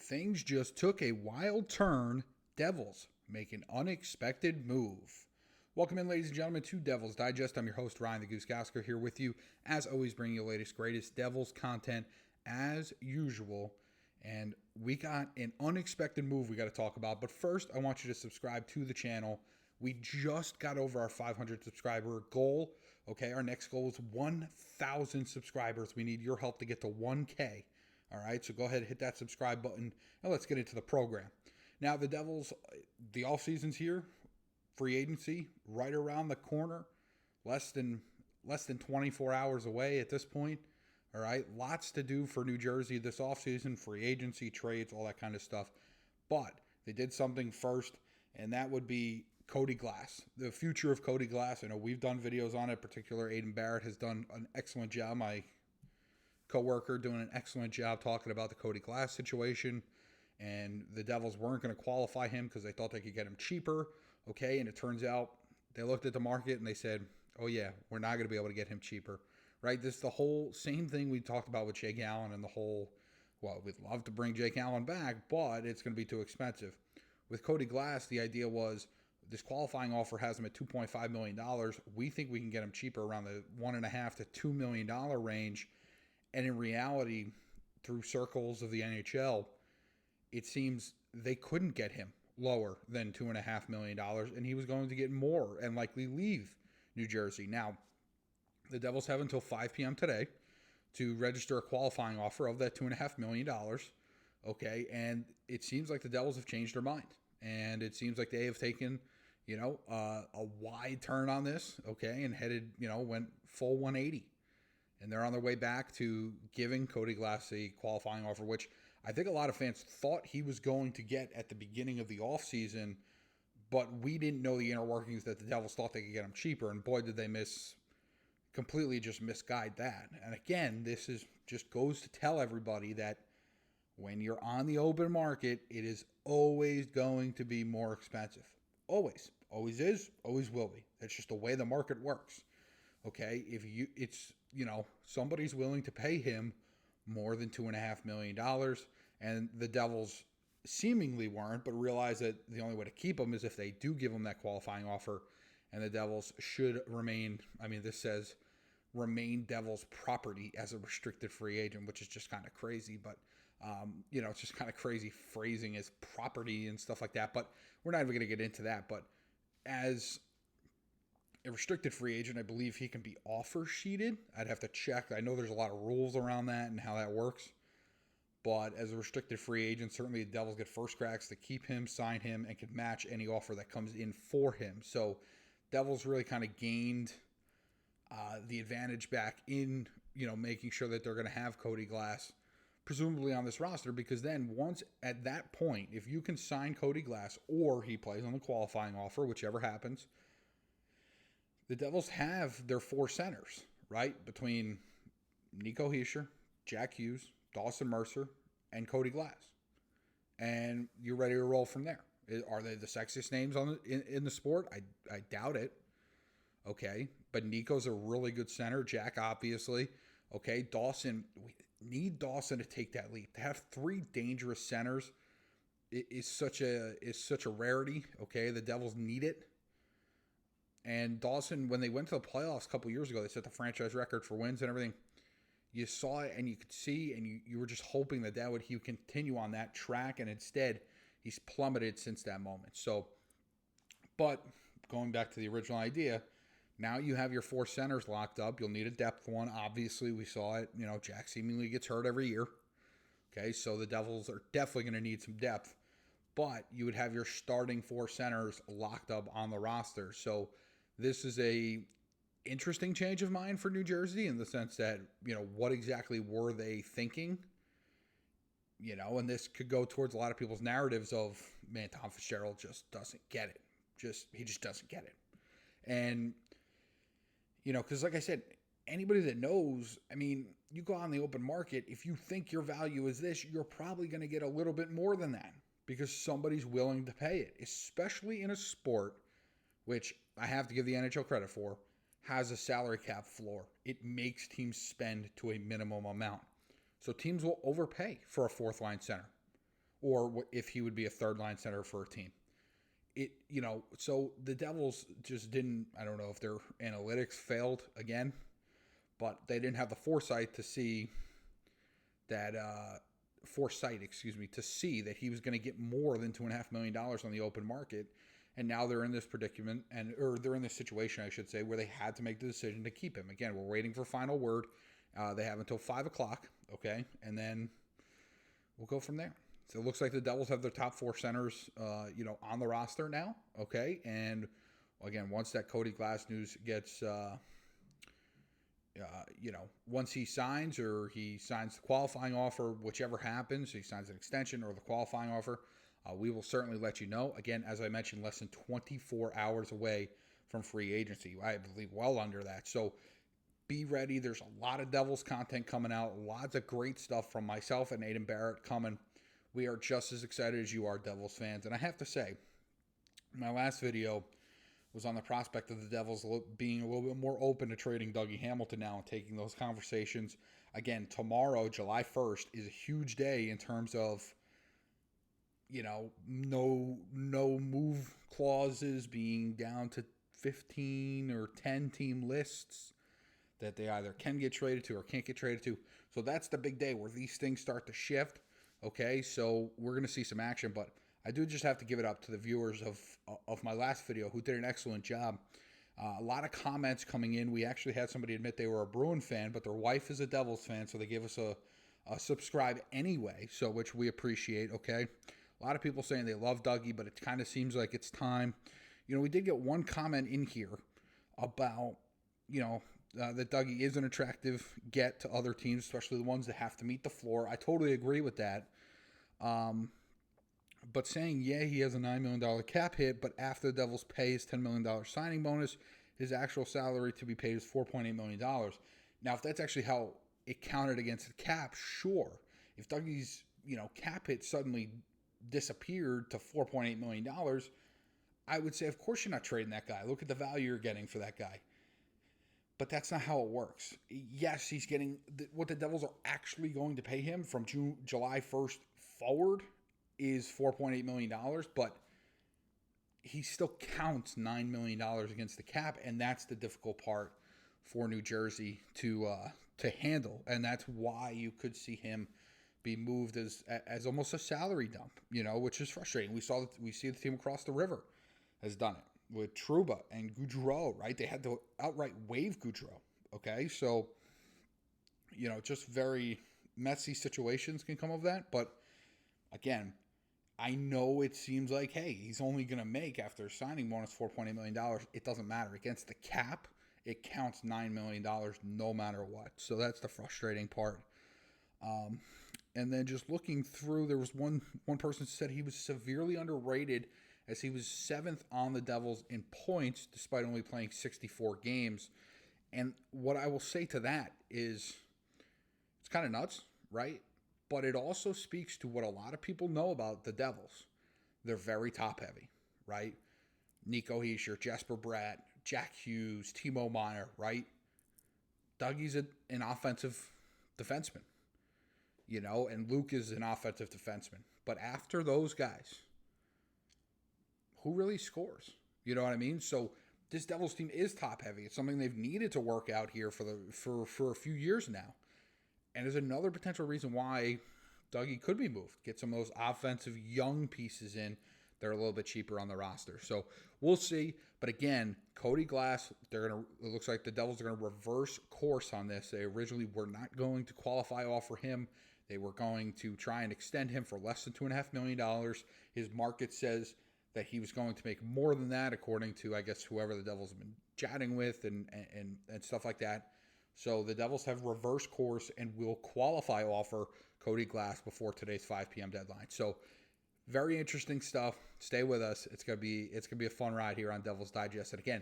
Things just took a wild turn. Devils make an unexpected move. Welcome in, ladies and gentlemen, to Devils Digest. I'm your host, Ryan the Gosiker, here with you, as always, bringing you the latest, greatest Devils content as usual. And we got an unexpected move we got to talk about. But first, I want you to subscribe to the channel. We just got over our 500 subscriber goal. Okay, our next goal is 1,000 subscribers. We need your help to get to 1K. All right, so go ahead and hit that subscribe button, and let's get into the program. Now, the Devils, the offseason's here. Free agency right around the corner. Less than 24 hours away at this point. All right, lots to do for New Jersey this offseason. Free agency, trades, all that kind of stuff. But they did something first, and that would be Cody Glass. The future of Cody Glass. I know we've done videos on it. In particular, Aiden Barrett has done an excellent job. My co-worker doing an excellent job talking about the Cody Glass situation, and the Devils weren't going to qualify him because they thought they could get him cheaper, okay, and it turns out they looked at the market and they said, oh yeah, we're not going to be able to get him cheaper, right? This is the whole same thing we talked about with Jake Allen and the whole, well, we'd love to bring Jake Allen back, but it's going to be too expensive. With Cody Glass, the idea was this qualifying offer has him at $2.5 million. We think we can get him cheaper around the $1.5 to $2 million range. And in reality, through circles of the NHL, it seems they couldn't get him lower than $2.5 million, and he was going to get more and likely leave New Jersey. Now, the Devils have until 5 p.m. today to register a qualifying offer of that $2.5 million, okay? And it seems like the Devils have changed their mind, and it seems like they have taken, a wide turn on this, okay, and headed, went full 180. And they're on their way back to giving Cody Glass a qualifying offer, which I think a lot of fans thought he was going to get at the beginning of the offseason, but we didn't know the inner workings that the Devils thought they could get him cheaper. And boy, did they completely just misguide that. And again, this is just goes to tell everybody that when you're on the open market, it is always going to be more expensive. Always. Always is, always will be. That's just the way the market works. Okay, somebody's willing to pay him more than $2.5 million, and the Devils seemingly weren't, but realize that the only way to keep him is if they do give him that qualifying offer, and the Devils should remain, this says remain Devils property as a restricted free agent, which is just kind of crazy, but, it's just kind of crazy phrasing as property and stuff like that, but we're not even going to get into that, but as a restricted free agent, I believe he can be offer sheeted. I'd have to check. I know there's a lot of rules around that and how that works. But as a restricted free agent, certainly the Devils get first cracks to keep him, sign him, and can match any offer that comes in for him. So Devils really kind of gained the advantage back in, making sure that they're going to have Cody Glass presumably on this roster, because then once at that point, if you can sign Cody Glass or he plays on the qualifying offer, whichever happens, the Devils have their four centers, right? Between Nico Hischier, Jack Hughes, Dawson Mercer, and Cody Glass. And you're ready to roll from there. Are they the sexiest names in the sport? I doubt it. Okay. But Nico's a really good center. Jack, obviously. Okay. Dawson, we need Dawson to take that leap. To have three dangerous centers is such a rarity. Okay. The Devils need it. And Dawson, when they went to the playoffs a couple years ago, they set the franchise record for wins and everything. You saw it and you could see, and you were just hoping that he would continue on that track, and instead he's plummeted since that moment. So, but going back to the original idea, now you have your four centers locked up. You'll need a depth one. Obviously, we saw it. Jack seemingly gets hurt every year. Okay, so the Devils are definitely going to need some depth. But you would have your starting four centers locked up on the roster. So this is a interesting change of mind for New Jersey in the sense that, what exactly were they thinking? And this could go towards a lot of people's narratives of, man, Tom Fitzgerald just doesn't get it. He just doesn't get it. And, because like I said, anybody that knows, you go on the open market, if you think your value is this, you're probably going to get a little bit more than that because somebody's willing to pay it, especially in a sport which I have to give the NHL credit for, has a salary cap floor. It makes teams spend to a minimum amount. So teams will overpay for a fourth line center. or if he would be a third line center for a team. So the Devils just didn't, I don't know if their analytics failed again, but they didn't have the foresight to see that, to see that he was going to get more than $2.5 million on the open market. And now they're in this predicament, or they're in this situation, I should say, where they had to make the decision to keep him. Again, we're waiting for final word. They have until 5 o'clock, okay? And then we'll go from there. So it looks like the Devils have their top 4 centers, on the roster now, okay? And, again, once that Cody Glass news gets, once he signs or he signs the qualifying offer, whichever happens, he signs an extension or the qualifying offer, we will certainly let you know. Again, as I mentioned, less than 24 hours away from free agency. I believe well under that. So be ready. There's a lot of Devils content coming out. Lots of great stuff from myself and Aiden Barrett coming. We are just as excited as you are, Devils fans. And I have to say, my last video was on the prospect of the Devils being a little bit more open to trading Dougie Hamilton now and taking those conversations. Again, tomorrow, July 1st, is a huge day in terms of, no move clauses being down to 15 or 10 team lists that they either can get traded to or can't get traded to. So that's the big day where these things start to shift. Okay, so we're going to see some action, but I do just have to give it up to the viewers of my last video who did an excellent job. A lot of comments coming in. We actually had somebody admit they were a Bruin fan, but their wife is a Devils fan, so they gave us a subscribe anyway, so which we appreciate, okay? A lot of people saying they love Dougie, but it kind of seems like it's time. We did get one comment in here about, that Dougie is an attractive get to other teams, especially the ones that have to meet the floor. I totally agree with that. But saying, he has a $9 million cap hit, but after the Devils pay his $10 million signing bonus, his actual salary to be paid is $4.8 million. Now, if that's actually how it counted against the cap, sure. If Dougie's, cap hit suddenly disappeared to $4.8 million, I would say, of course you're not trading that guy. Look at the value you're getting for that guy. But that's not how it works. Yes, he's getting what the Devils are actually going to pay him from July 1st forward is $4.8 million, but he still counts $9 million against the cap, and that's the difficult part for New Jersey to handle, and that's why you could see him be moved as almost a salary dump, which is frustrating. We see the team across the river has done it with Trouba and Goudreau, right? They had to outright waive Goudreau, okay? So, just very messy situations can come of that. But, again, I know it seems like, hey, he's only going to make, after signing bonus, $4.8 million. It doesn't matter. Against the cap, it counts $9 million no matter what. So that's the frustrating part. And then just looking through, there was one person who said he was severely underrated as he was 7th on the Devils in points despite only playing 64 games. And what I will say to that is it's kind of nuts, right? But it also speaks to what a lot of people know about the Devils. They're very top-heavy, right? Nico, Hischier, Jesper, Bratt, Jack Hughes, Timo, Meier, right? Dougie's an offensive defenseman, and Luke is an offensive defenseman. But after those guys, who really scores? You know what I mean? So this Devils team is top heavy. It's something they've needed to work out here for a few years now. And there's another potential reason why Dougie could be moved. Get some of those offensive young pieces in. They're a little bit cheaper on the roster. So we'll see. But again, Cody Glass, it looks like the Devils are going to reverse course on this. They originally were not going to qualify offer him. They were going to try and extend him for less than $2.5 million. His market says that he was going to make more than that, according to, I guess, whoever the Devils have been chatting with and stuff like that. So the Devils have reversed course and will qualify offer Cody Glass before today's 5 p.m. deadline. So very interesting stuff. Stay with us. It's gonna be a fun ride here on Devils Digest. And again,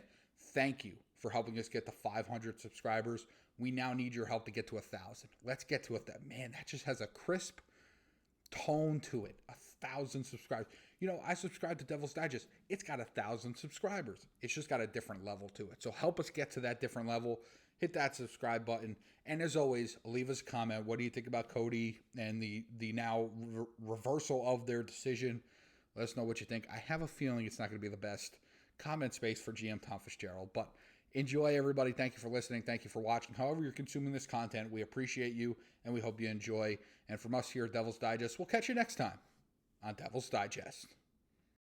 thank you for helping us get to 500 subscribers. We now need your help to get to 1,000. Let's get to it. Man, that just has a crisp tone to it. 1,000 subscribers. I subscribe to Devil's Digest. It's got 1,000 subscribers. It's just got a different level to it. So help us get to that different level. Hit that subscribe button. And as always, leave us a comment. What do you think about Cody and the now reversal of their decision? Let us know what you think. I have a feeling it's not going to be the best comment space for GM Tom Fitzgerald. But enjoy, everybody. Thank you for listening. Thank you for watching. However you're consuming this content, we appreciate you, and we hope you enjoy. And from us here at Devil's Digest, we'll catch you next time on Devil's Digest.